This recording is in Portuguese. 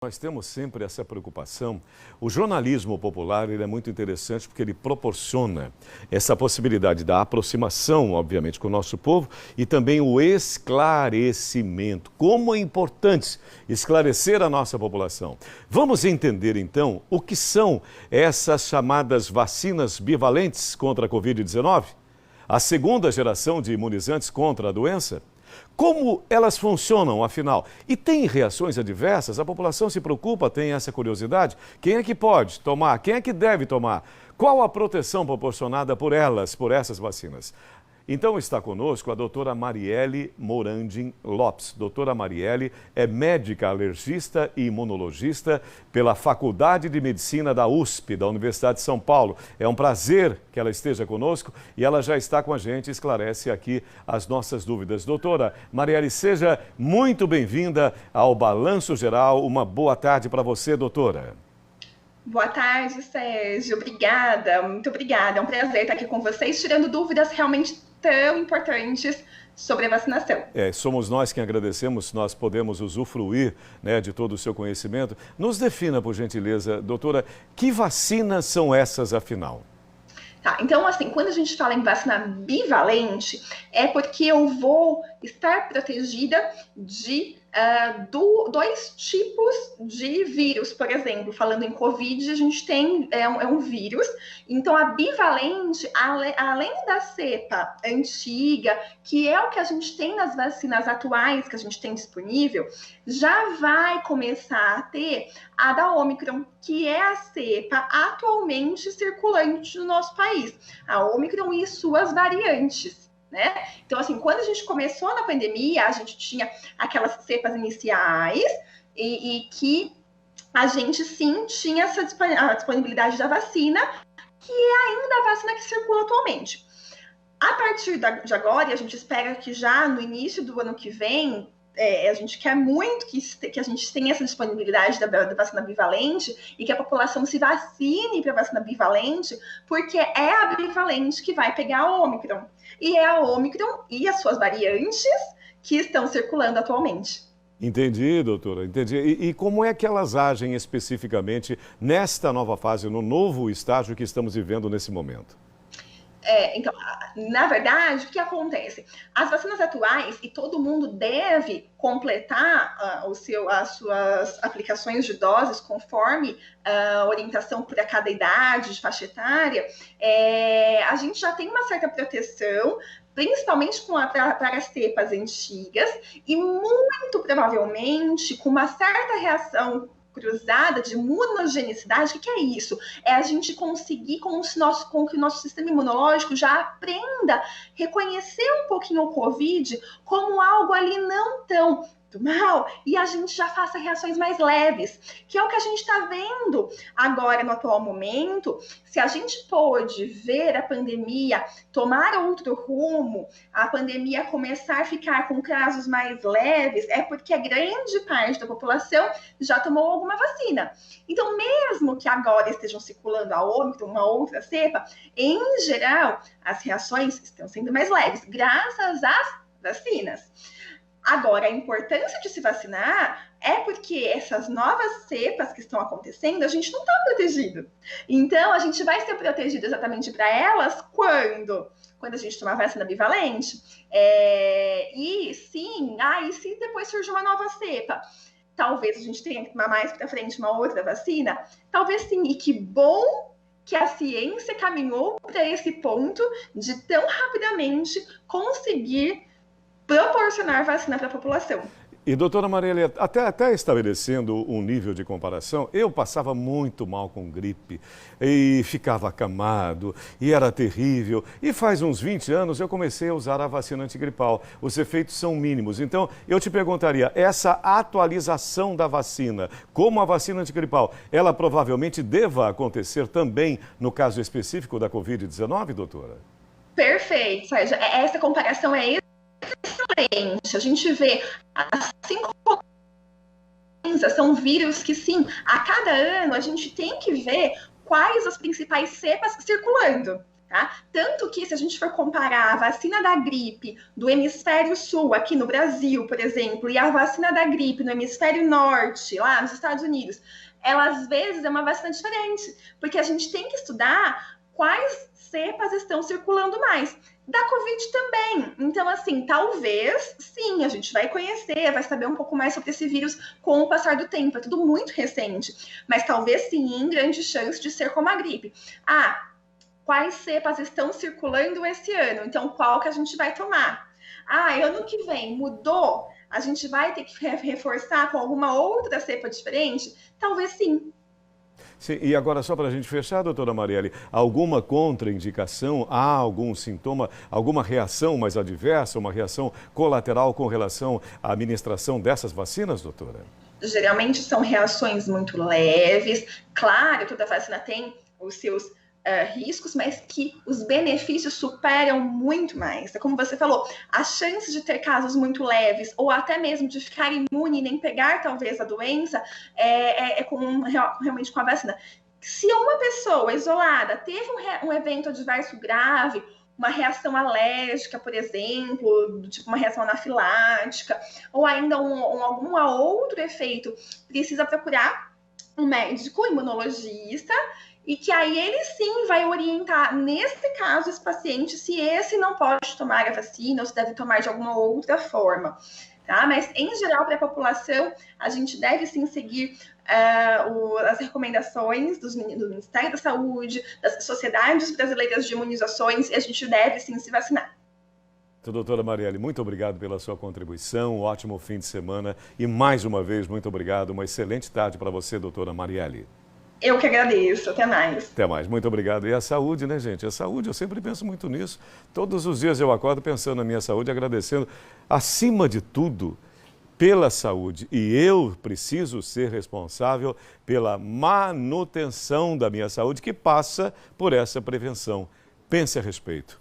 Nós temos sempre essa preocupação. O jornalismo popular ele é muito interessante porque ele proporciona essa possibilidade da aproximação, obviamente, com o nosso povo e também o esclarecimento. Como é importante esclarecer a nossa população. Vamos entender, então, o que são essas chamadas vacinas bivalentes contra a Covid-19? A segunda geração de imunizantes contra a doença? Como elas funcionam, afinal? E tem reações adversas? A população se preocupa, tem essa curiosidade? Quem é que pode tomar? Quem é que deve tomar? Qual a proteção proporcionada por elas, por essas vacinas? Então está conosco a doutora Marielle Morandin Lopes. Doutora Marielle é médica alergista e imunologista pela Faculdade de Medicina da USP, da Universidade de São Paulo. É um prazer que ela esteja conosco e ela já está com a gente e esclarece aqui as nossas dúvidas. Doutora Marielle, seja muito bem-vinda ao Balanço Geral. Uma boa tarde para você, doutora. Boa tarde, Sérgio. Obrigada, muito obrigada. É um prazer estar aqui com vocês, tirando dúvidas realmente tão importantes sobre a vacinação. Somos nós quem agradecemos, nós podemos usufruir, de todo o seu conhecimento. Nos defina, por gentileza, doutora, que vacinas são essas, afinal? Tá, então assim, quando a gente fala em vacina bivalente, é porque eu vou estar protegida de dois tipos de vírus. Por exemplo, falando em Covid, a gente tem um vírus. Então, a bivalente, além da cepa antiga, que é o que a gente tem nas vacinas atuais, que a gente tem disponível, já vai começar a ter a da Omicron, que é a cepa atualmente circulante no nosso país. A Omicron e suas variantes. Então, assim, quando a gente começou na pandemia, a gente tinha aquelas cepas iniciais e que a gente sim tinha a disponibilidade da vacina, que é ainda a vacina que circula atualmente. A partir de agora, e a gente espera que já no início do ano que vem, a gente quer muito que a gente tenha essa disponibilidade da vacina bivalente e que a população se vacine para a vacina bivalente, porque é a bivalente que vai pegar a Omicron. E é a Omicron e as suas variantes que estão circulando atualmente. Entendi, doutora, entendi. E como é que elas agem especificamente nesta nova fase, no novo estágio que estamos vivendo nesse momento? Então, na verdade, o que acontece? As vacinas atuais, e todo mundo deve completar as suas aplicações de doses conforme a orientação para cada idade, de faixa etária, a gente já tem uma certa proteção, principalmente para as cepas antigas, e muito provavelmente com uma certa reação cruzada de imunogenicidade. O que é isso? É a gente conseguir com que o nosso sistema imunológico já aprenda a reconhecer um pouquinho o Covid como algo ali não tão mal, e a gente já faça reações mais leves, que é o que a gente está vendo agora no atual momento. Se a gente pôde ver a pandemia tomar outro rumo, a pandemia começar a ficar com casos mais leves, é porque a grande parte da população já tomou alguma vacina. Então, mesmo que agora estejam circulando a Omicron, uma outra cepa, em geral, as reações estão sendo mais leves, graças às vacinas. Agora, a importância de se vacinar é porque essas novas cepas que estão acontecendo, a gente não está protegido. Então, a gente vai ser protegido exatamente para elas quando a gente tomar vacina bivalente. E sim, e se depois surgir uma nova cepa? Talvez a gente tenha que tomar mais para frente uma outra vacina? Talvez sim, e que bom que a ciência caminhou para esse ponto de tão rapidamente conseguir proporcionar vacina para a população. E, doutora Marielle, até estabelecendo um nível de comparação, eu passava muito mal com gripe e ficava acamado e era terrível. E faz uns 20 anos eu comecei a usar a vacina antigripal. Os efeitos são mínimos. Então, eu te perguntaria, essa atualização da vacina, como a vacina antigripal, ela provavelmente deva acontecer também no caso específico da Covid-19, doutora? Perfeito, Sérgio. Essa comparação é excelente. A gente vê assim como são vírus que sim, a cada ano a gente tem que ver quais as principais cepas circulando. Tá? Tanto que, se a gente for comparar a vacina da gripe do hemisfério sul, aqui no Brasil, por exemplo, e a vacina da gripe no hemisfério norte, lá nos Estados Unidos, ela às vezes é uma vacina diferente, porque a gente tem que estudar quais cepas estão circulando mais. Da Covid também. Então, assim, talvez, sim, a gente vai conhecer, vai saber um pouco mais sobre esse vírus com o passar do tempo. É tudo muito recente. Mas talvez, sim, grande chance de ser como a gripe. Quais cepas estão circulando esse ano? Então, qual que a gente vai tomar? Ano que vem mudou? A gente vai ter que reforçar com alguma outra cepa diferente? Talvez sim. Sim, e agora, só para a gente fechar, doutora Marielle, alguma contraindicação, há algum sintoma, alguma reação mais adversa, uma reação colateral com relação à administração dessas vacinas, doutora? Geralmente são reações muito leves. Claro, toda vacina tem os seus riscos, mas que os benefícios superam muito mais. É como você falou, a chance de ter casos muito leves ou até mesmo de ficar imune e nem pegar talvez a doença realmente com a vacina. Se uma pessoa isolada teve um evento adverso grave, uma reação alérgica, por exemplo, tipo uma reação anafilática, ou ainda algum outro efeito, precisa procurar um médico imunologista, e que aí ele sim vai orientar, nesse caso, esse paciente, se esse não pode tomar a vacina ou se deve tomar de alguma outra forma. Tá? Mas, em geral, para a população, a gente deve sim seguir as recomendações do Ministério da Saúde, das sociedades brasileiras de imunizações, e a gente deve sim se vacinar. Doutora Marielle, muito obrigado pela sua contribuição, um ótimo fim de semana e, mais uma vez, muito obrigado. Uma excelente tarde para você, doutora Marielle. Eu que agradeço. Até mais. Até mais. Muito obrigado. E a saúde, né, gente? A saúde, eu sempre penso muito nisso. Todos os dias eu acordo pensando na minha saúde, agradecendo, acima de tudo, pela saúde. E eu preciso ser responsável pela manutenção da minha saúde, que passa por essa prevenção. Pense a respeito.